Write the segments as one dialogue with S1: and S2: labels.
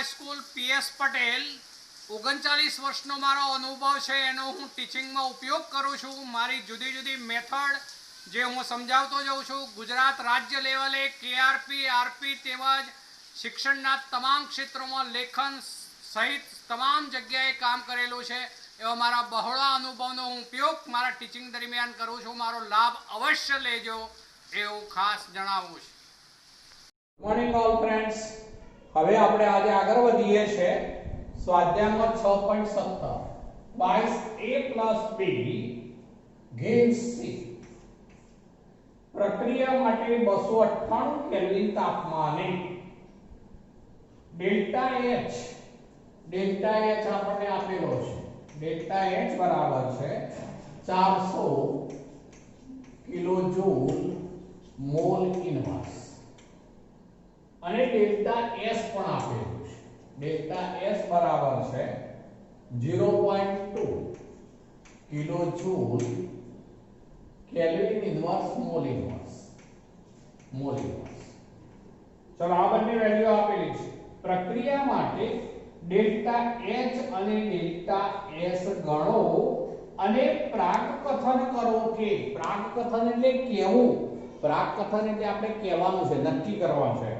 S1: School PS Patel 39 वर्षનો મારો અનુભવ છે એનો હું ટીચિંગમાં ઉપયોગ કરું છું। મારી જુદી જુદી મેથડ જે હું સમજાવતો જાઉં છું। ગુજરાત રાજ્ય લેવલે કેઆરપી આરપી તેમજ શિક્ષણના તમામ ક્ષેત્રોમાં લેખન સહિત તમામ જગ્યાએ કામ કરેલું છે। એવા મારા બહોળા અનુભવનો હું ઉપયોગ મારા ટીચિંગ દરમિયાન કરું છું। મારો લાભ અવશ્ય લેજો એવું ખાસ જણાવું છું।
S2: મોર્નિંગ ઓલ ફ્રેન્ડ્સ, હવે આપણે આજે આગળ વધીએ છીએ સ્વાધ્યાયમાં 6.17 22a + b gives c। પ્રક્રિયા માટે 298 કેલ્વિન તાપમાને ડેલ્ટા H આપણને આપેલો છે। ડેલ્ટા H બરાબર છે 400 કિલોજૂલ મોલ ઇનવર્સ અને ડેલ્ટા S પણ આપેલું છે। ડેલ્ટા S બરાબર છે 0.2 કિલોજૂલ કેલ્વિન ઇનવર્સ મોલ ઇનવર્સ। ચલો આ બંને વેલ્યુ આપેલી છે। પ્રક્રિયા માટે ડેલ્ટા H અને ડેલ્ટા S ગણો અને પ્રાકકથન કરો કે પ્રાકકથન એટલે કેવું। પ્રાકકથન એટલે આપણે કહેવાનું છે, નક્કી કરવાનું છે।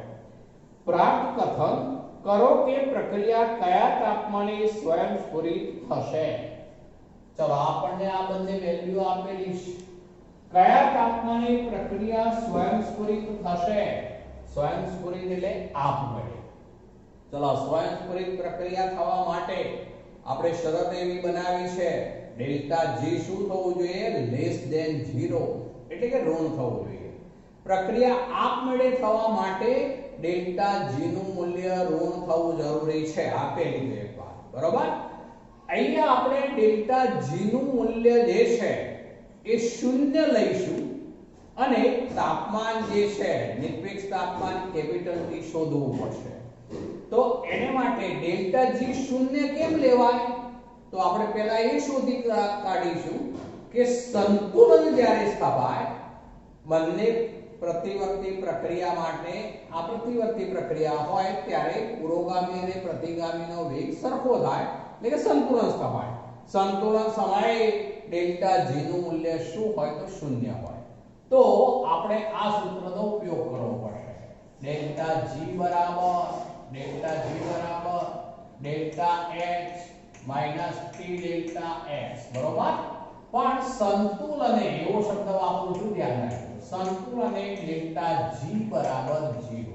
S2: પ્રાકકથન કરો કે પ્રક્રિયા કયા તાપમાને સ્વયંસ્ફુરિત થશે। ચલો આપણને આ બંને વેલ્યુ આપેલી છે। કયા તાપમાને પ્રક્રિયા સ્વયંસ્ફુરિત થશે। સ્વયંસ્ફુરિત એટલે આપમેળે। ચલો સ્વયંસ્ફુરિત પ્રક્રિયા થવા માટે આપણે શરત એવી બનાવી છે ડેલ્ટા G શું થવું જોઈએ? લેસ ધેન 0 એટલે કે ઋણ થવું જોઈએ। પ્રક્રિયા આપમેળે થવા માટે ડેલ્ટા G નું મૂલ્ય ઋણ થવું જરૂરી છે। આપેલી છે એક વાત, બરોબર। અહીંયા આપણે ડેલ્ટા G નું મૂલ્ય જે છે એ 0 લઈશું અને તાપમાન જે છે નિરપેક્ષ તાપમાન કેપિટલ T શોધવું પડશે। તો એને માટે ડેલ્ટા G 0 કેમ લેવાય? તો આપણે પહેલા એ શોધી કાઢીશું કે સંતુલન જ્યારે સ્થાપાય બંને प्रतिवर्ती प्रक्रिया माटे आ प्रतिवर्ती प्रक्रिया होय त्यारे पुरोगामी અને प्रतिगामीનો વેગ સરખો થાય એટલે કે સંતુલન સ્થાપાય। સંતુલન સમયે ડેલ્ટા G નું મૂલ્ય શું હોય? તો 0 હોય। તો આપણે આ સૂત્રનો ઉપયોગ કરવો પડશે। ડેલ્ટા G બરાબર delta H minus T delta S, બરોબર। પણ સંતુલને એવો શબ્દ વાપરું છું, ધ્યાન રાખજો। संतुलने डेल्टा G बराबर 0।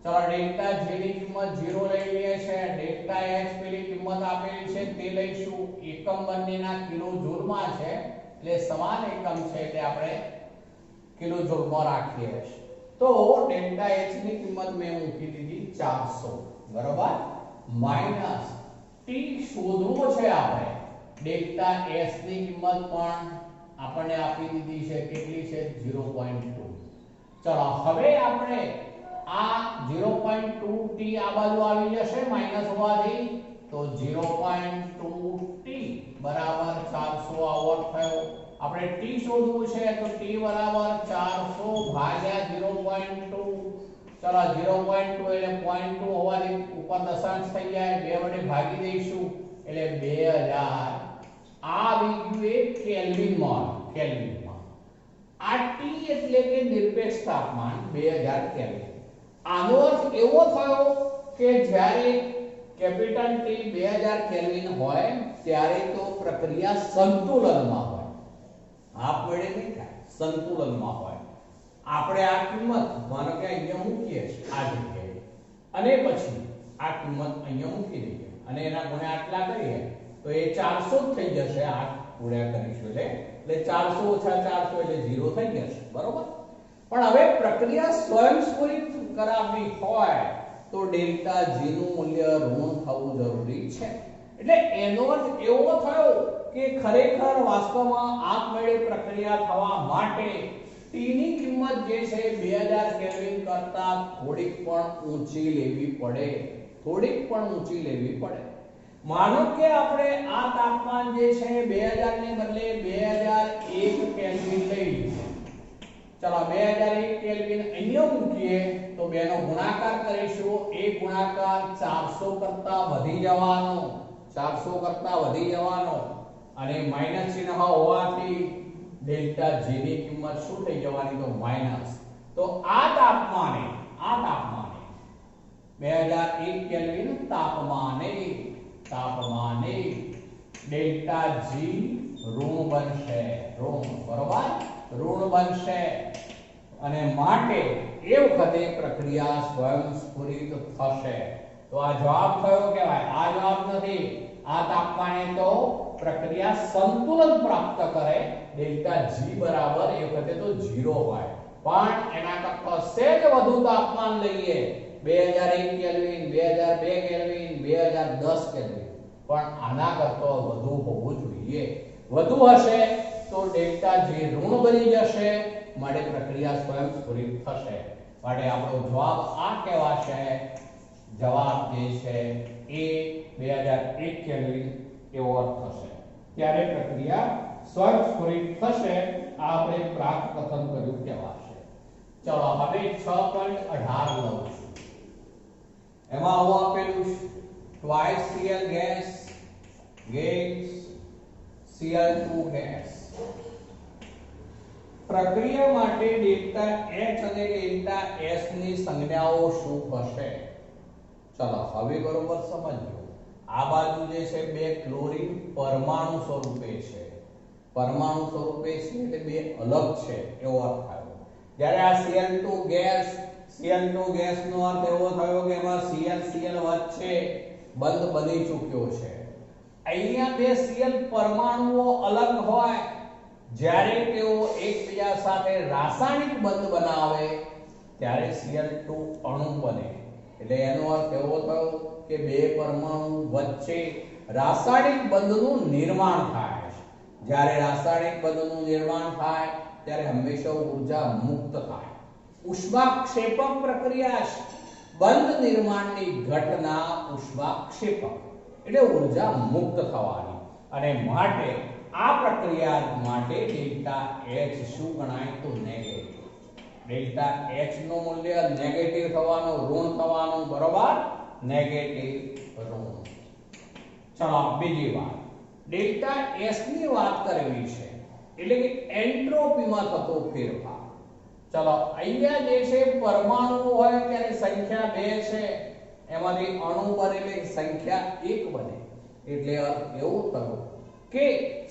S2: चलो डेल्टा G ની કિંમત 0 લઈ લઈએ છે। डेल्टा H પેલી કિંમત આપેલી છે તે લઈશું। એકમ બંનેના કિલો જૂલ માં છે એટલે સમાન એકમ છે એટલે આપણે કિલો જૂલ માં રાખીએ છીએ। તો डेल्टा H ની કિંમત મેં મૂકી દીધી 400, બરોબર। માઈનસ T શોધવો છે આપણે। डेल्टा S ની કિંમત પણ આપણને આપી દીધી છે, કેટલી છે? 0.2। ચલો હવે આપણે આ 0.2 t આ બાજુ આવી જશે માઈનસ હોવાથી, તો 0.2 t બરાબર 400 આવર્ત થયો। આપણે t શોધવું છે તો t બરાબર 400 ભાગ્યા 0.2। ચલો 0.2 એટલે 0.2 હોવાથી ઉપર દશાંશ થઈ જાય, 2 વડે ભાગી દઈશું એટલે 2000 આ આવી ગયું એ કેલ્વિનમાં। આ T એટલે કે નિરપેક્ષ તાપમાન 2000 કેલ્વિન। આનો અર્થ એવો થયો કે જ્યારે કેપિટલ T 2000 કેલ્વિન હોય ત્યારે તો પ્રક્રિયા સંતુલનમાં હોય, આપમેળે નહીં થાય, સંતુલનમાં હોય। આપણે આ કિંમત માનો કે અહીંયા મૂકીએ આ જગ્યાએ અને પછી આ કિંમત અહીંયા મૂકી દઈએ અને એના ગુણ્યા આટલા કરીએ તો એ 400 જ થઈ જશે। 8 ગુણ્યા કરીશું એટલે 400 ઓછા 400 એટલે 0 થઈ જશે, બરોબર। પણ હવે પ્રક્રિયા સ્વયંસ્ફુરિત કરાવવી હોય તો ડેલ્ટા G નું મૂલ્ય ઋણ થવું જરૂરી છે। એટલે એનો અર્થ એવો થયો કે ખરેખર વાસ્તવમાં આપમેળે પ્રક્રિયા થવા માટે T ની કિંમત જે છે 2000 કેલ્વિન કરતા થોડીક પણ ઊંચી લેવી પડે, मानो के આપણે આ તાપમાન જે છે 2000 ને બદલે 2001 કેલ્વિન લઈ લીધું। ચલો 2001 કેલ્વિન અહીંયા મૂકીએ તો બેનો ગુણાકાર કરીશું. એ ગુણાકાર 400 કરતા વધી જવાનો, 400 કરતા વધી જવાનો અને માઈનસ ચિહ્ન હોવાથી ડેલ્ટા જી ની કિંમત શું થઈ જવાની? તો માઈનસ. તો આ તાપમાને 2001 કેલ્વિન તાપમાને ડેલ્ટા જી ઋણ બનશે, ઋણ, બરોબર, ઋણ બનશે અને માટે એ વખતે પ્રક્રિયા સ્વયંસ્ફુરિત થશે. તો આ જવાબ કયો કહેવાય? આ જવાબ નથી. આ તાપમાને તો પ્રક્રિયા સંતુલન પ્રાપ્ત કરે. ડેલ્ટા જી બરાબર એ વખતે તો 0 હોય, પણ એના કરતા સહેજ વધુ તાપમાન લઈએ, 2001 કેલ્વિન, 2002 કેલ્વિન, 2010 કેલ્વિન, પણ આના કરતા વધુ હોવું જોઈએ. વધુ હશે તો ડેલ્ટા જી ઋણ બની જશે, માટે પ્રક્રિયા સ્વયંસ્ફુરિત થશે. માટે આપણો જવાબ આ કહેવાશે. જવાબ જે છે એ 2001 કેલ્વિન એવો અર્થ થશે. ત્યારે પ્રક્રિયા સ્વયંસ્ફુરિત થશે. આ આપણે પ્રાપ્ત કથન કર્યું કહેવાશે. ચલો હવે 6.18 લઉં છું. એમાં આવું આપેલું છે twice Cl gas Cl2 gas. પ્રક્રિયા માટે ડેલ્ટા H અને ડેલ્ટા S ની સંજ્ઞાઓ શું હશે? ચલો હવે બરોબર સમજો. આ બાજુ જે છે બે ક્લોરીન પરમાણુ સ્વરૂપે છે, પરમાણુ સ્વરૂપે છે એટલે બે અલગ છે એવો અર્થ થયો. જ્યારે આ Cl2 ગેસ નો અર્થ એવો થયો કે એમાં Cl વચ્ચે બંધ બની ચૂક્યો છે. અહીંયા બે Cl પરમાણુઓ અલગ હોય, જ્યારે તેઓ એકબીજા સાથે રાસાયણિક બંધ બનાવે ત્યારે Cl2 અણુ બને. એટલે એનો અર્થ એવો થયો કે બે પરમાણુ વચ્ચે રાસાયણિક બંધનું નિર્માણ થાય છે. જ્યારે રાસાયણિક બંધનું નિર્માણ થાય ત્યારે હંમેશા ઊર્જા મુક્ત થાય. ઉષ્માક્ષેપક પ્રક્રિયા છે. બંધ નિર્માણની ઘટના ઉષ્માક્ષેપક એટલે ઊર્જા મુક્ત થવાની, અને માટે આ પ્રક્રિયા માટે ડેલ્ટા H શું ગણાય? તો નેગેટિવ. ડેલ્ટા H નું મૂલ્ય નેગેટિવ થવાનું, ઋણ થવાનું, બરોબર, નેગેટિવ ઋણ. ચલો બીજી વાત, ડેલ્ટા S ની વાત કરવી છે, એટલે કે એન્ટ્રોપીમાં થતો ફેરફાર. ચલો અહીંયા જે છે પરમાણુ હોય ત્યારે સંખ્યા 2 છે, એમાંથી અણુ બને એટલે સંખ્યા 1 બને. એટલે એવું થયું કે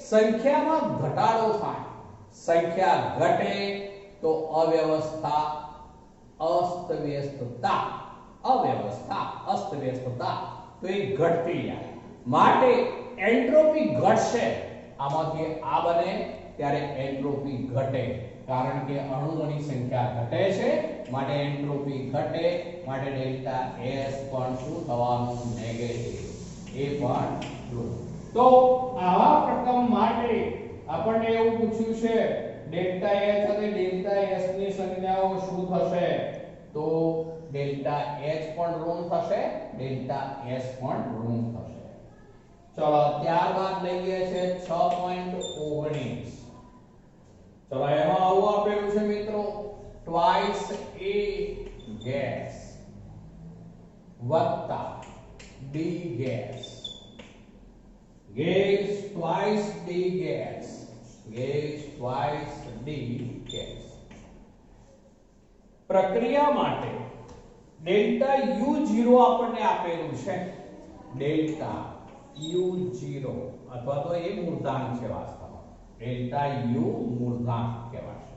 S2: સંખ્યામાં ઘટાડો થાય. સંખ્યા ઘટે તો અવ્યવસ્થા, અસ્તવ્યસ્તતા, તો એ ઘટતી જાય. માટે એન્ટ્રોપી ઘટશે. આમાંથી આ બને ત્યારે એન્ટ્રોપી ઘટે, કારણ કે અણુઓની સંખ્યા ઘટે છે, માટે એન્ટ્રોપી ઘટે, માટે ડેલ્ટા S પણ શું થવાનું? નેગેટિવ. એ પણ ઋણ. તો આવા પ્રકમ માટે આપણને એવું પૂછ્યું છે ડેલ્ટા H અને ડેલ્ટા S ની સંજ્ઞાઓ શું થશે? તો ડેલ્ટા H પણ ઋણ થશે, ડેલ્ટા S પણ ઋણ થશે. ચલો ત્યારબાદ લઈએ છે 6.19. ચલો એમાં આવું આપેલું છે મિત્રો, twice A gas વત્તા D gas. twice D gas. પ્રક્રિયા માટે ડેલ્ટા U0 આપણને આપેલું છે. ડેલ્ટા U0 અથવા તો એ મૂળાંક છે વાસ્તવમાં. ડેલ્ટા U મૂળાંક કહેવાશે.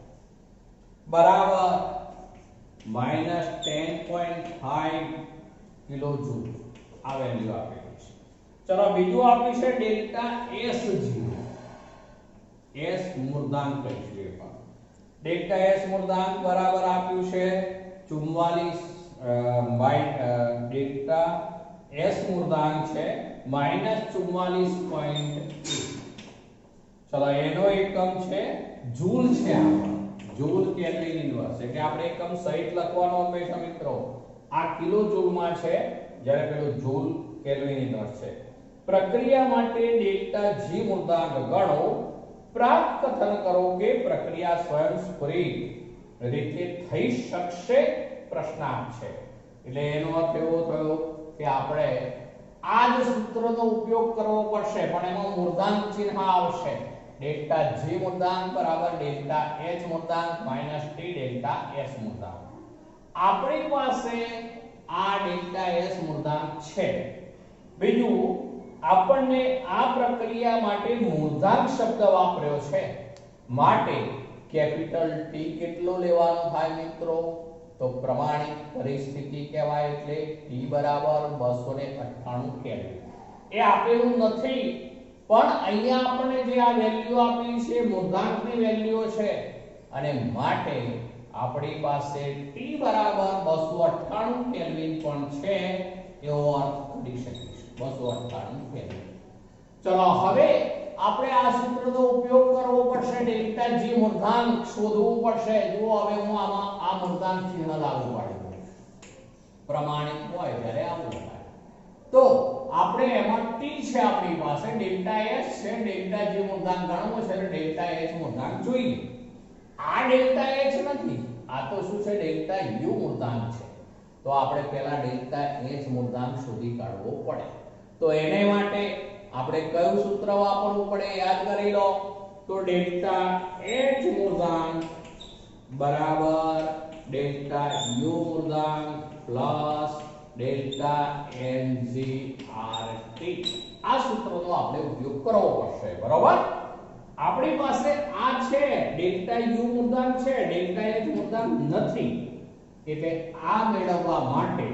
S2: બરાબર -10.5 કિલોજૂલ આ વેલ્યુ આપેલી છે. ચલો બીજું આપ્યું છે ડેલ્ટા S0. S મૂળાંક કહીશું એ પણ. ડેલ્ટા S મૂળાંક બરાબર આપ્યું છે 44 ડેલ્ટા S મૂળાંક છે -44.1. ચલો એનો એકમ છે જૂલ છે. આ જૂલ કેલ્વિન ઇન્વર્સ, એટલે આપણે એકમ સહિત લખવાનો હંમેશા મિત્રો. આ કિલો જૂલમાં છે, જ્યારે પેલું જૂલ કેલ્વિન ઇન્વર્સ છે. પ્રક્રિયા માટે ડેલ્ટા G મૂળાંક ગણો. પ્રાપ્ત કથન કરો કે પ્રક્રિયા સ્વયંસ્ફુરિત રીતે થઈ શકશે પ્રશ્નાર્થ છે. એટલે એનો અર્થ એવો થયો કે આપણે આ જ સૂત્રનો ઉપયોગ કરવો પડશે, પણ એમાં મૂર્ધાંક ચિહ્ન આવશે. ડેલ્ટા જી મૂર્ધાંક બરાબર ડેલ્ટા એચ મૂર્ધાંક માઈનસ ટી ડેલ્ટા એસ મૂર્ધાંક. આપણી પાસે આ ડેલ્ટા એસ મૂર્ધાંક છે. બીજું આપણને આ પ્રક્રિયા માટે મૂર્ધાંક શબ્દ વાપર્યો છે, માટે કેપિટલ ટી કેટલો લેવાનો થાય મિત્રો? તો પ્રમાણિત પરિસ્થિતિ કહેવાય. એટલે ટી બરાબર 298 કેલ્વિન. એ આપેલું નથી, પણ અહીંયા આપણને જે આ વેલ્યુ આપી છે મૂર્ધાંકની વેલ્યુ છે, અને માટે આપણી પાસે ટી બરાબર 298 કેલ્વિન પણ છે એવો અર્થ કરી શકીશું. 298 કેલ્વિન. ચલો હવે આપણે આ સૂત્રનો ઉપયોગ કરવો પડશે. ડેલ્ટા જી મૂર્ધાંક શોધવું પડશે. જુઓ હવે હું આમાં આ મૂર્ધાંક ચિહ્ન લાગુ પાડી દઉં. પ્રમાણિત હોય ત્યારે આવું થાય. તો આપણે એમાં ટી છે આપણી પાસે, ડેલ્ટા એસ છે, ડેલ્ટા જી મૂર્ધાંક ગણવો છે, એટલે ડેલ્ટા એચ મૂર્ધાંક જોઈએ. આ ડેલ્ટા એચ નથી, આ તો શું છે? ડેલ્ટા યુ મૂર્ધાંક છે. તો આપણે પહેલા ડેલ્ટા એચ મૂર્ધાંક શોધી કાઢવો પડે. તો એને માટે આપણે કયું સૂત્ર વાપરવું પડે યાદ કરી લો. તો ડેલ્ટા એચ મૂર્ધાંક બરાબર delta you મૂર્ધાંક plus delta NGRT. આ સૂત્રનો આપણે ઉપયોગ કરવો પડશે. બરોબર? આપણી પાસે આ છે ડેલ્ટા યુ મૂર્ધાંક છે, ડેલ્ટા એચ મૂર્ધાંક નથી. એટલે આ મેળવવા માટે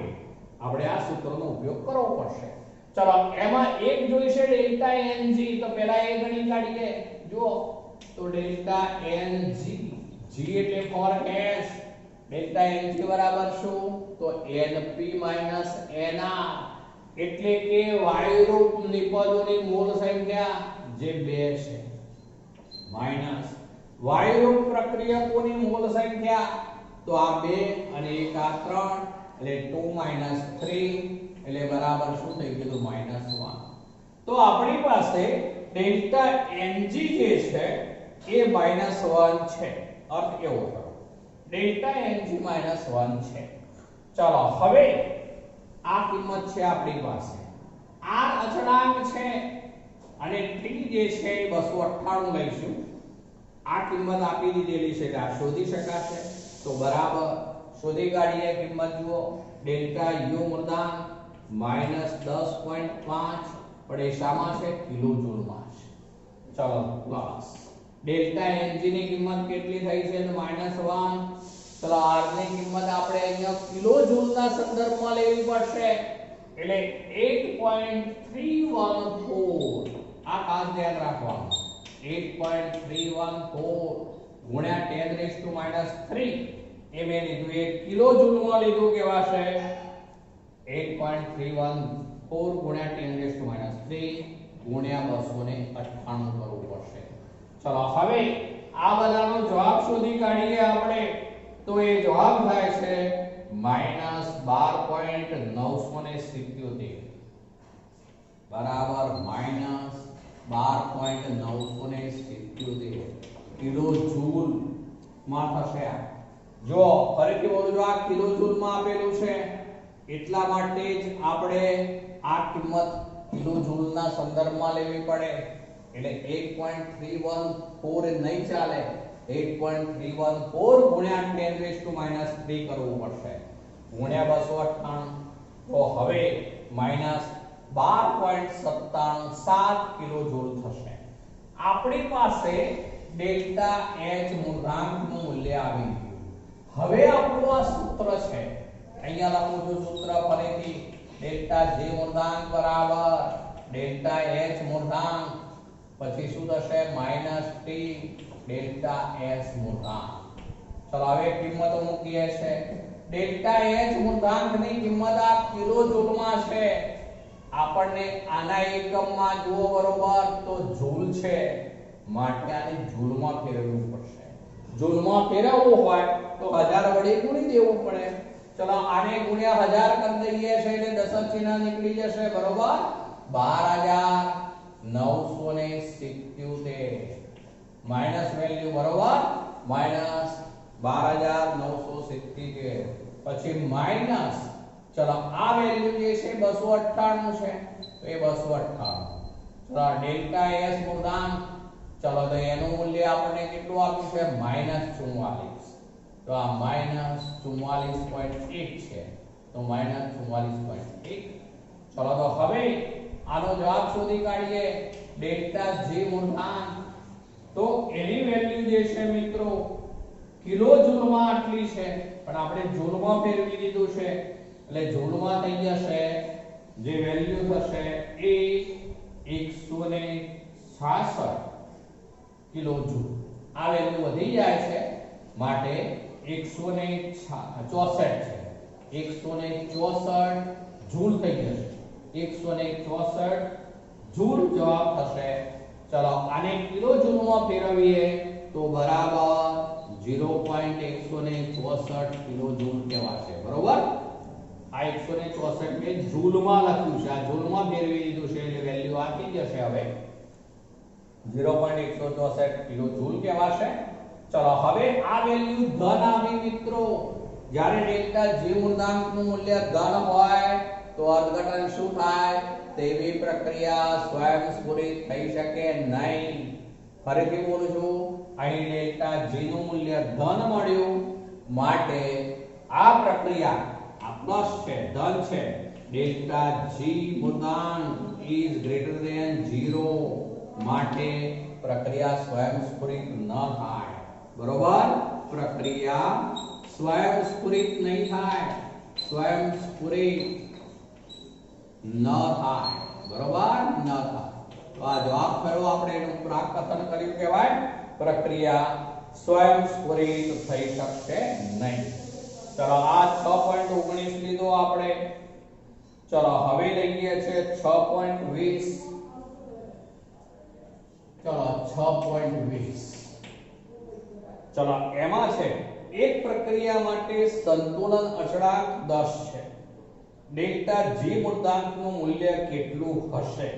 S2: આપણે આ સૂત્રનો ઉપયોગ કરવો પડશે. ચલો એમાં એક જોઈશે ડેલ્ટા એનજી. તો પહેલા એ ગણી કાઢીએ. જુઓ તો ડેલ્ટા એનજી, જી એટલે ફોર એસ, ડેલ્ટા એનજી બરાબર શું? તો એનપી માઈનસ એનઆર, એટલે કે વાયુરૂપ નિપજોની મોલ સંખ્યા જે 2 છે માઈનસ વાયુરૂપ પ્રક્રિયકોની મોલ સંખ્યા, તો આ 2 અને 1 આ 3, એટલે 2 - 3 એટલે બરાબર શું થઈ ગયું? -1. તો આપણી પાસે ડેલ્ટા Ng જે છે એ -1 છે. અર્થ એવો થયો ડેલ્ટા Ng -1 છે. ચલો હવે આ કિંમત છે આપણી પાસે. r અચળાંક છે અને t જે છે એ 298 લઈશું. આ કિંમત આપી દીધેલી છે, આ શોધી શકાશે. તો બરાબર શોધી કાઢીએ કિંમત. જુઓ ડેલ્ટા યુ મૂર્ધાંક -10.5 પણ એ શામાં છે? કિલોજૂલમાં છે. ચલો પ્લસ ડેલ્ટા Ng ની કિંમત કેટલી થઈ છે? તો -1. ચલો r ની કિંમત આપણે અહીંયા કિલોજૂલના સંદર્ભમાં લેવી પડશે. એટલે 8.314. આ ખાસ ધ્યાન રાખવાનું. 8.314 ગુણ્યા 10⁻³ એ મેં લીધું, એ કિલોજૂલમાં લીધું કહેવાશે. 8.314 ગુણ્યા 10⁻³ ગુણ્યા 298 કરવું પડશે. ચલો હવે આ બધાનો જવાબ શોધી કાઢીએ આપણે. તો એ જવાબ થાય છે -12.977 બરાબર -12.977 કિલોજૂલ માં થશે. જો ફરીથી બોલું, જો આ કિલોજૂલ માં આપેલું છે એટલા માટે જ આપણે આ કિંમત કિલોજૂલના સંદર્ભમાં લેવી પડે. એટલે 8.314 નહીં ચાલે, 8.314 ગુણ્યા 10⁻³ કરવું પડશે ગુણ્યા 298. તો હવે -12.977 કિલોજૂલ થશે. આપણી પાસે ડેલ્ટા એચ મૂર્ધાંકનું મૂલ્ય આવી ગયું. હવે આપણું આ સૂત્ર છે, અહીંયા લખું છું સૂત્ર ફરીથી. ડેલ્ટા જી મૂર્ધાંક બરાબર ડેલ્ટા એચ મૂર્ધાંક, પછી શું થશે? -t ડેલ્ટા એસ મૂર્ધાંક. ચલો હવે કિંમતો મૂકીએ છે. ડેલ્ટા એચ મૂર્ધાંકની કિંમત આ કિલોજૂલમાં છે. આપણને આના એકમમાં જુઓ બરોબર તો જૂલ છે, માટે આને જૂલમાં ફેરવવું પડશે. જૂલમાં ફેરવવું હોય તો 1000 વડે ગુણી દેવું પડે. ચલો આને ગુણ્યા 1000 કરી દઈએ છે એટલે દશક ચિહ્ન નીકળી જશે. બરોબર 12977 માઈનસ વેલ્યુ બરોબર 12977 પછી માઈનસ ચલો આ વેલ્યુ જે છે 298 છે તો એ 298 ચલો ડેલ્ટા એસ મૂળાંક ચલો તો એનું મૂલ્ય આપણને કેટલું આપ્યું છે -44 તો આ -44.1 છે તો -44.1 ચલો તો હવે આનો જવાબ શોધી કાઢીએ ડેલ્ટા જી મૂળાંક તો એની વેલ્યુ જે છે મિત્રો કિલો જૂલમાં આટલી છે પણ આપણે જૂલમાં ફેરવી દીધું છે એટલે જૂલમાં થઈ જશે જે વેલ્યુ થશે એ 166 કિલો જૂલ આ વેલ્યુ વધી જાય છે માટે 164 છે 164 જૂલ થઈ જશે 164 જૂલ જવાબ થશે ચલો આને કિલો જૂલમાં ફેરવીએ તો બરાબર 0.164 કિલો જૂલ કહેવાશે બરોબર આ 164 મેં જૂલમાં લખ્યું છે આ જૂલમાં ફેરવી દીધું છે એટલે વેલ્યુ આપી જશે હવે 0.164 કિલો જૂલ કહેવાશે ચલો હવે આ વેલ્યુ ધન આવી મિત્રો જ્યારે ડેલ્ટા જી મૂળાંકનું મૂલ્ય ધન હોય તો અર્થઘટન શું થાય તેવી પ્રક્રિયા સ્વયંસ્ફુરિત થઈ શકે નહીં ફરીથી બોલું છું અહીં ડેલ્ટા જી નું મૂલ્ય ધન મળ્યું માટે આ પ્રક્રિયા આ પ્લસ છે ધન છે ડેલ્ટા જી મૂળાંક ઇઝ ગ્રેટર ધેન 0 માટે પ્રક્રિયા સ્વયંસ્ફુરિત ન થાય બરોબર પ્રક્રિયા સ્વયંસ્ફુરિત નહીં થાય સ્વયંસ્ફુરિત ન થાય બરોબર ન થાય તો આ જવાબ થયો આપણે એનું પ્રાકથન કર્યું કહેવાય પ્રક્રિયા સ્વયંસ્ફુરિત થઈ શકશે નહીં ચલો આ 6.19 લીધો આપણે ચલો હવે લઈએ છે 6.20 ચલો 6.20 ચલો એમાં છે એક પ્રક્રિયા માટે સંતુલન અચળાંક 10 છે ડેલ્ટા જી મૂળાંકનું મૂલ્ય કેટલું હશે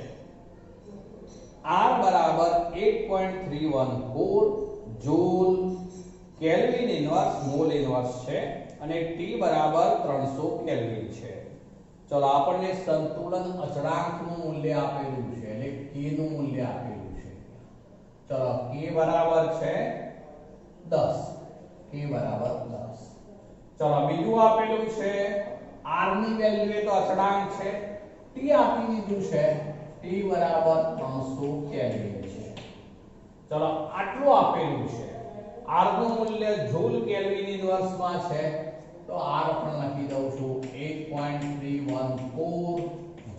S2: R બરાબર 8.314 joule kelvin inverse mole inverse છે અને T બરાબર 300 કેલ્વિન છે ચલો આપણને સંતુલન અચળાંકનું મૂલ્ય આપેલું છે એટલે K નું મૂલ્ય આપેલું છે ચલો K બરાબર છે 10 K બરાબર 10 ચલો બીજું આપેલું છે R ની વેલ્યુ એ તો અચળાંક છે T આપી દીધું છે T બરાબર 300 કેલ્વિન છે ચલો આટલું આપેલું છે R નું મૂલ્ય જૂલ કેલ્વિન ઇન્વર્સ માં છે તો R પણ લખી દઉં છું 8.314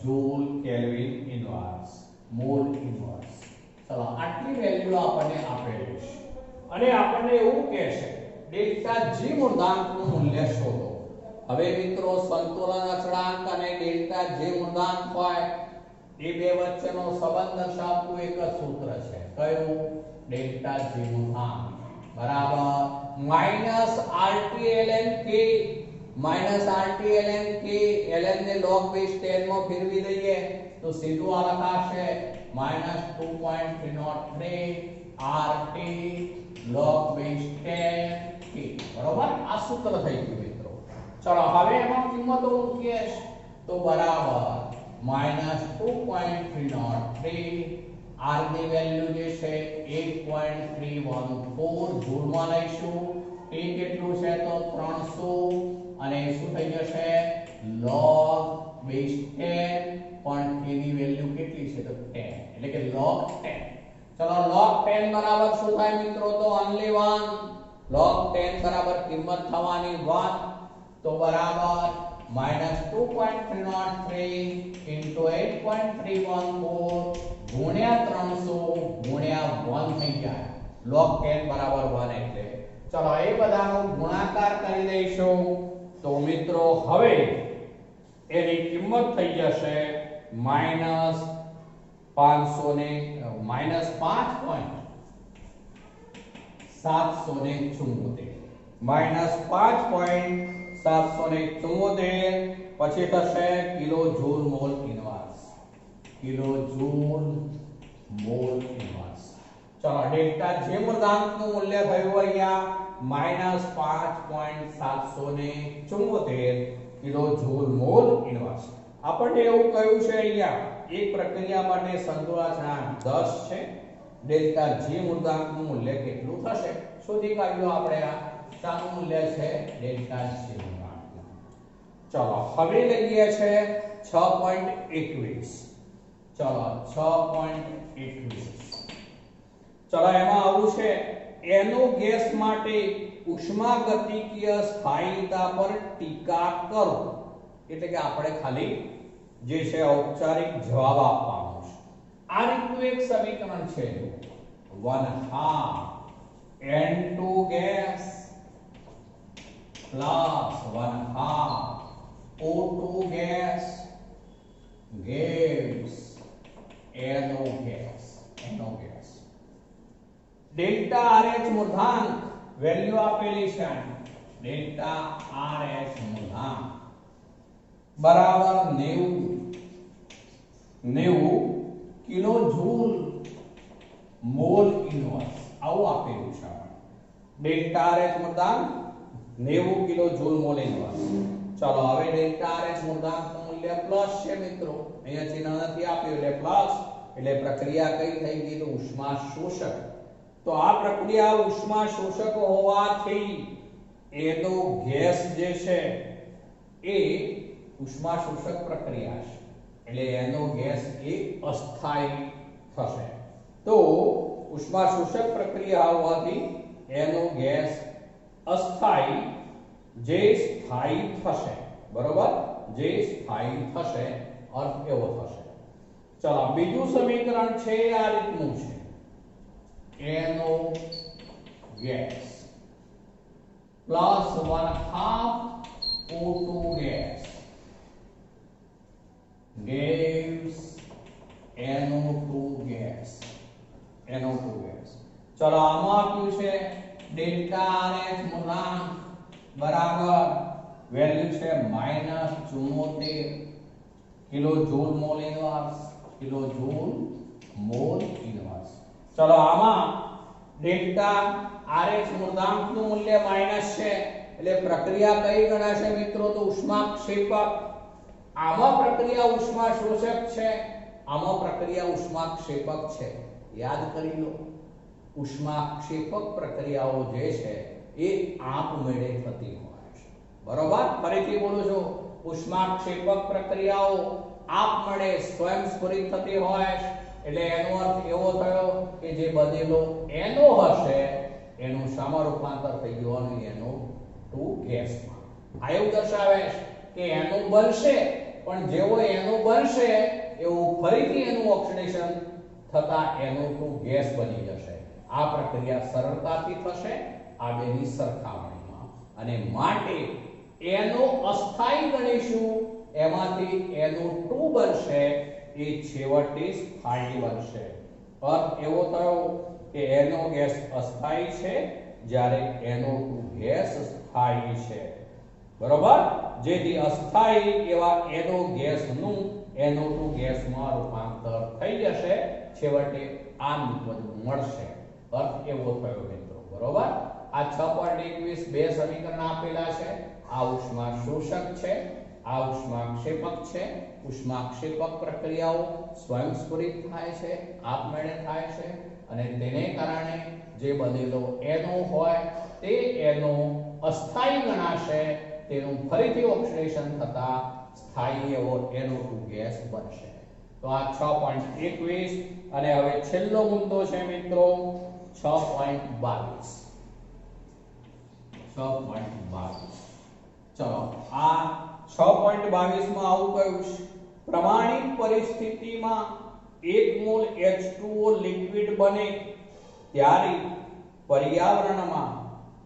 S2: joule kelvin inverse mole inverse ચલો આટલી વેલ્યુ આપણને આપેલી છે અને આપણને એવું કહે છે ડેલ્ટા જી મૂળાંકનું મૂલ્ય શોધો હવે મિત્રો સંતુલન અચળાંક અને ડેલ્ટા જી મૂળાંક હોય એ બે વચ્ચેનો સંબંધ દર્શાવતું એક જ સૂત્ર છે કયું ડેલ્ટા જી મૂળાંક બરાબર minus RT ln k minus RT ln k ln ને log base 10 માં ફેરવી દઈએ તો સીધું આ લખાશે -2.303 RT log base 10 k બરોબર આ સૂત્ર થઈ ગયું મિત્રો ચલો હવે એમાં કિંમતો મૂકીએ તો બરાબર -2.303 R ની વેલ્યુ જે છે 8.314 જૂલમાં લઈશું T કેટલું છે તો 300 અને શું થઈ જશે log base 10 પણ K ની વેલ્યુ કેટલી છે તો 10 એટલે કે log 10 ચલો log 10 બરાબર શું થાય મિત્રો તો only 1 log 10 બરાબર કિંમત થવાની 1 તો બરાબર -2.303 into 8.314 ગુણ્યા 300 ગુણ્યા 1 થઈ જાય log 10 બરાબર 1 એટલે ચલો એ બધાનો ગુણાકાર કરી દઈશું તો મિત્રો હવે એની કિંમત થઈ જશે -5 ને -5.774 પછી થશે kilo joule mall inverse kilo joule mall inverse ચલો ડેલ્ટા જે મૂળાંકનું મૂલ્ય થયું અહીંયા -5.774 કિલો જૂલ મોલ ઇન્વર્સ. આપણને એવું કહ્યું છે અહીંયા એક પ્રક્રિયા માટે સંતુલનાંક 10 છે. ડેલ્ટા જી મૂળાંકનું મૂલ્ય કેટલું થશે શોધી કાઢ્યું આપણે. આ શાનું મૂલ્ય છે? ડેલ્ટા જી મૂળાંકનું. ચલો હવે લઈએ છે 6.21. ચલો 6.21. ચલો એમાં આવું છે એનો ગેસ માટે ઉષ્માગતિકીય સ્થાયીતા પર ટીકા કરો. એટલે કે આપણે ખાલી જે છે ઔપચારિક જવાબ આપવાનો છે. આ રીતનું એક સમીકરણ છે 1/2 N2 gas plus 1/2 O2 gas gives NO gas. Delta RH મૂળાંક વેલ્યુ આપેલી છે. ડેલ્ટા RH મૂળાંક બરાબર 90 કિલો જૂલ મોલ ઇન્વર્સ આવું આપેલું છે. Delta RH મૂળાંક 90 kilo joule mall inverse. ચલો હવે ડેલ્ટા RH મૂળાંકનું મૂલ્ય પ્લસ છે મિત્રો. અહીંયા ચિહ્ન નથી આપ્યું એટલે પ્લસ. એટલે પ્રક્રિયા કઈ થઈ ગઈ? તો ઉષ્મા શોષક. તો આ પ્રક્રિયા ઉષ્મા શોષક હોવાથી એનો ગેસ જે છે એ ઉષ્મા શોષક પ્રક્રિયા છે. એટલે એનો ગેસ એ અસ્થાયી થશે. તો ઉષ્મા શોષક પ્રક્રિયા હોવાથી એનો ગેસ અસ્થાયી જે સ્થાયી થશે. બરોબર? જે સ્થાયી થશે અર્થ એવો થશે. ચલો બીજું સમીકરણ છે આ રીતનું છે NO gas plus 1/2 O2 gas gives NO2 gas. ચલો આમાં આપ્યું છે ડેલ્ટા RH મૂળાંક બરાબર વેલ્યુ છે -74 કિલો જૂલ મોલ ઇન્વર્સ. ચલો આમાં ડેલ્ટા RH મૂળાંકનું મૂલ્ય માઈનસ છે એટલે પ્રક્રિયા કઈ ગણાશે મિત્રો? તો ઉષ્માક્ષેપક. આમાં પ્રક્રિયા ઉષ્મા શોષક છે, આમાં પ્રક્રિયા ઉષ્માક્ષેપક છે. યાદ કરી લો ઉષ્માક્ષેપક પ્રક્રિયાઓ જે છે એ આપમેળે થતી હોય છે. બરોબર? ફરીથી બોલું છું ઉષ્માક્ષેપક પ્રક્રિયાઓ આપમેળે સ્વયંસ્ફુરિત થતી હોય છે. એટલે એનો અર્થ એવો થયો કે જે બનેલો NO હશે એનું શામાં રૂપાંતર થઈ ગયું? NO2 ગેસમાં. આ એવું દર્શાવે છે કે NO બનશે પણ જેવો NO બનશે એવું ફરીથી એનું ઓક્સિડેશન થતા NO2 ગેસ બની જશે. આ પ્રક્રિયા સરળતાથી થશે આ બેની સરખામણીમાં. અને માટે NO અસ્થાયી ગણીશું એમાંથી NO2 બનશે એ છેવટે સ્થાયી બનશે. અર્થ એવો થયો કે NO ગેસ અસ્થાયી છે જ્યારે NO2 ગેસ સ્થાયી છે. બરોબર? જેથી અસ્થાયી એવા NO ગેસનું NO2 ગેસમાં રૂપાંતર થઈ જશે. છેવટે આ બધું મળશે. અર્થ એવો થયો મિત્રો. બરોબર? આ 6.21 બે સમીકરણ આપેલા છે. આ ઉષ્મા શોષક છે, આ ઉષ્માક્ષેપક છે. ઉષ્માક્ષેપક પ્રક્રિયાઓ સ્વયંસ્ફુરિત થાય છે, આપમેળે થાય છે અને તેને કારણે જે બનેલો NO હોય તે NO અસ્થાયી ગણાશે. તેનું ફરીથી ઓક્સિડેશન થતા સ્થાયી એવો NO2 ગેસ બનશે. તો આ 6.21 અને હવે છેલ્લો મુદ્દો છે મિત્રો 6.22. ચલો આ 6.22 માં આવું કહ્યું છે પ્રમાણિત પરિસ્થિતિમાં 1 મોલ H2O લિક્વિડ બને ત્યારે પર્યાવરણમાં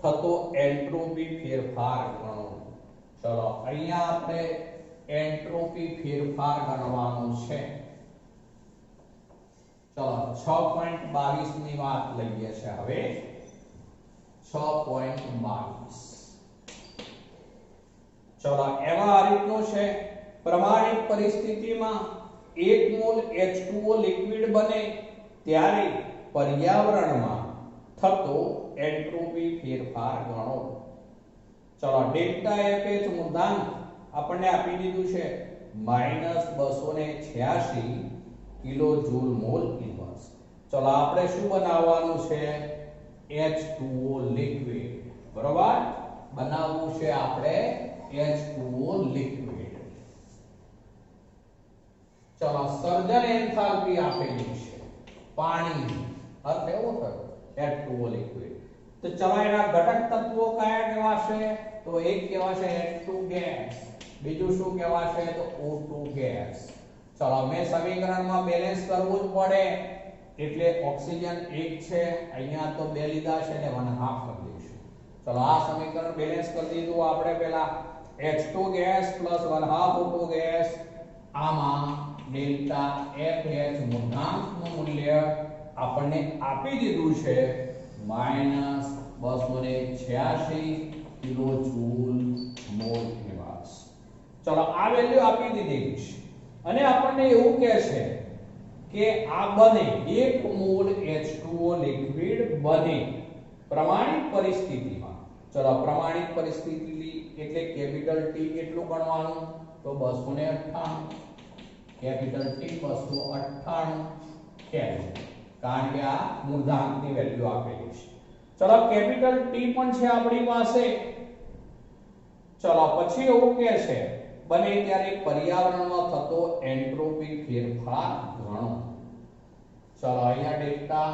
S2: થતો એન્ટ્રોપી ફેરફાર ગણો. ચલો અહીંયા આપણે એન્ટ્રોપી ફેરફાર ગણવાનું છે. ચલો 6.22 ની વાત લઈએ છે હવે 6.22. ચલો એમાં આ રીતનું છે પ્રમાણિત પરિસ્થિતિમાં 1 મોલ H2O લિક્વિડ બને ત્યારે પર્યાવરણમાં થતો એન્ટ્રોપી ફેરફાર ગણો. ચલો ડેલ્ટા એફએચ મૂળાંક આપણને આપી દીધું છે -286 કિલોજૂલ મોલ ઇન્વર્સ. ચલો આપણે શું બનાવવાનું છે? H2O liquid. બરોબર, બનાવવું છે આપણે H2O લિક્વિડ. ચલો સર્જન એન્થાલ્પી આપેલી છે પાણીની, અર્થ એવો થયો H2O લિક્વિડ. તો ચલો એના ઘટક તત્વો કયા કહેવાશે? તો એક કહેવાશે H2 ગેસ, બીજું શું કહેવાશે? તો O2 ગેસ. ચલો મેં સમીકરણમાં બેલેન્સ કરવું જ પડે એટલે ઓક્સિજન 1 છે, અહીંયા તો 2 લીધા છે ને 1/2 કરી દઈશું. ચલો આ સમીકરણ બેલેન્સ કરી દીધું આપણે. પહેલા H2 gas plus 1/2 O2 gas. આમાં ડેલ્ટા FH મૂળાંકનું મૂલ્ય આપણને આપી દીધું છે -286 કિલોજૂલ મોલ ઇન્વર્સ. ચલો આ વેલ્યુ આપી દીધી છે અને આપણને એવું કહે છે કે આ બને 1 મોલ H2O લિક્વિડ બને પ્રમાણિત પરિસ્થિતિમાં. ચલો પ્રમાણિત પરિસ્થિતિ એટલે કેપિટલ T કેટલું ગણવાનું? તો 298. કેપિટલ T 298 કેલ્વિન, કારણ કે આ મૂળાંકની વેલ્યુ આપેલી છે. ચલો કેપિટલ T પણ છે આપણી પાસે. ચલો પછી એવું કહે છે બને ત્યારે પર્યાવરણમાં થતો એન્ટ્રોપી ફેરફાર ગણો. ચલો અહીંયા ડેલ્ટા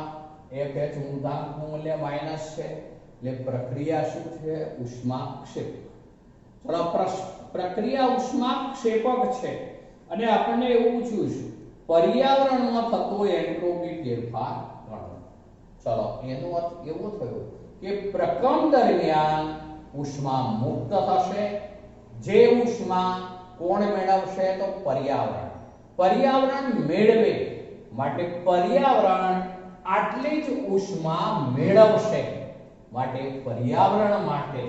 S2: FH મૂળાંકનું મૂલ્ય માઈનસ છે એટલે પ્રક્રિયા શું છે? ઉષ્માક્ષેપક. ચલો પ્રક્રિયા ઉષ્માક્ષેપક છે અને આપણને એવું પૂછ્યું છે પર્યાવરણમાં થતો એન્ટ્રોપી ફેરફાર ગણો. ચલો એનો અર્થ એવો થયો કે પ્રક્રમ દરમિયાન ઉષ્મા મુક્ત થશે. જે ઉષ્મા કોણ મેળવશે? તો પર્યાવરણ. પર્યાવરણ મેળવે માટે પર્યાવરણ આટલી જ ઉષ્મા મેળવશે માટે પર્યાવરણ માટે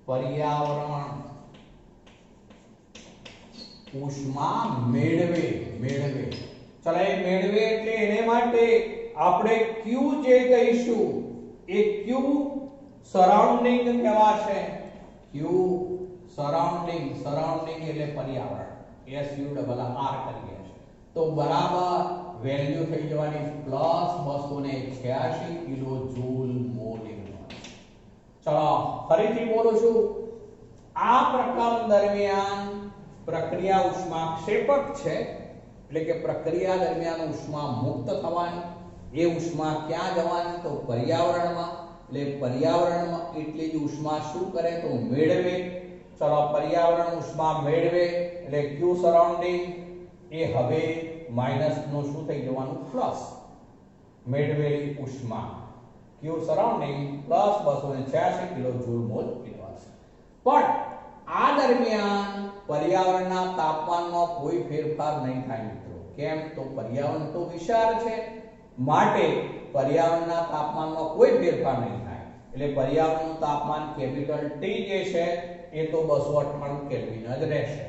S2: પર્યાવરણ ઉષ્મા મેળવે. ચલો એ મેળવે એટલે એને માટે આપણે Q જે કહીશું એ Q સરાઉન્ડિંગ કહેવાશે. Q સરાઉન્ડિંગ એટલે પર્યાવરણ. SURR કરીએ છે તો બરાબર વેલ્યુ થઈ જવાની +286 કિલોજૂલ મોલ ઇન્વર્સ. ચલો ફરીથી બોલું છું. આ પ્રક્રમ દરમિયાન પ્રક્રિયા ઉષ્માક્ષેપક છે એટલે કે પ્રક્રિયા દરમિયાન ઉષ્મા મુક્ત થવાની. એ ઉષ્મા ક્યાં જવાની? તો પર્યાવરણમાં. એટલે પર્યાવરણમાં એટલી જ ઉષ્મા શું કરે? તો મેળવે. ચલો પર્યાવરણ ઉષ્મા મેળવે એટલે Q સરાઉન્ડિંગ એ હવે માઈનસ નું શું થઈ જવાનું? પ્લસ. મેળવેલી ઉષ્મા Q સરાઉન્ડિંગ +286 કિલોજૂલ મોલ ઇન્વર્સ. પણ આ દરમિયાન પર્યાવરણના તાપમાનમાં કોઈ ફેરફાર નહીં થાય મિત્રો. કેમ? તો પર્યાવરણ તો વિશાળ છે માટે પર્યાવરણના તાપમાનમાં કોઈ ફેરફાર નહીં થાય. એટલે પર્યાવરણનું તાપમાન કેપિટલ T જે છે એ તો 298 કેલ્વિન જ રહેશે.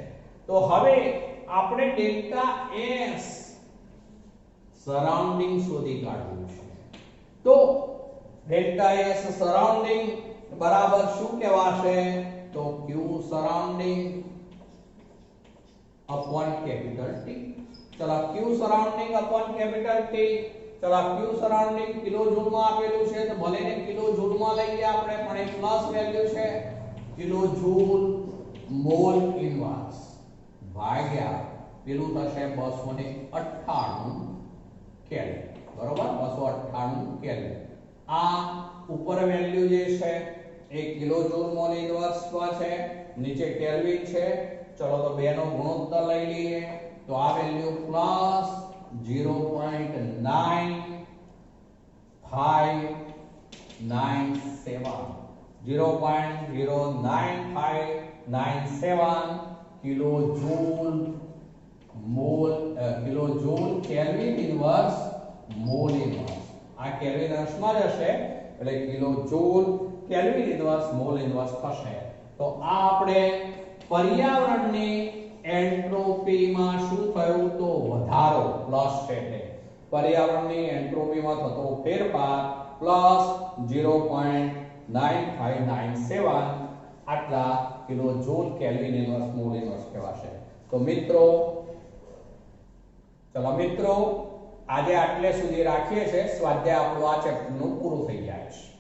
S2: તો હવે આપણે ડેલ્ટા S સરાઉન્ડિંગ શોધી કાઢવું છે. તો ડેલ્ટા S સરાઉન્ડિંગ બરાબર શું કહેવાશે? તો Q surrounding upon capital T. चला Q surrounding upon capital T. चला Q सराउंडिंग કિલોજૂલ માં આપેલું છે તો ભલે ને કિલોજૂલ માં લઈએ આપણે, પણ એ પ્લસ વેલ્યુ છે કિલોજૂલ મોલ ઇન્વર્સ ભાગ્યા પેલું થશે 298 કેલ્વિન. બરોબર, 298 કેલ્વિન. આ ઉપર વેલ્યુ જે છે એ કિલોજૂલ મોલ ઇન્વર્સ છે, નીચે કેલ્વિન છે. चलो तो બે નો ગુણોત્તર લઈ લઈએ તો આ value plus 0.09597 kilojoule kelvin inverse mole inverse. આ કેલ્વિન અંશમાં જશે એટલે kilojoule kelvin inverse mole inverse થશે. તો આ આપણે પર્યાવરણની એન્ટ્રોપીમાં શું થયું? તો વધારો. પ્લસ છે એટલે પર્યાવરણની એન્ટ્રોપીમાં થતો ફેરફાર પ્લસ 0.9597 આટલા kilo joule kelvin inverse mall inverse કહેવાશે. તો મિત્રો ચલો મિત્રો આજે આટલે સુધી રાખીએ છીએ. સ્વાધ્યાય આપણું આ ચેપ્ટરનું પૂરું થઈ જાય છે.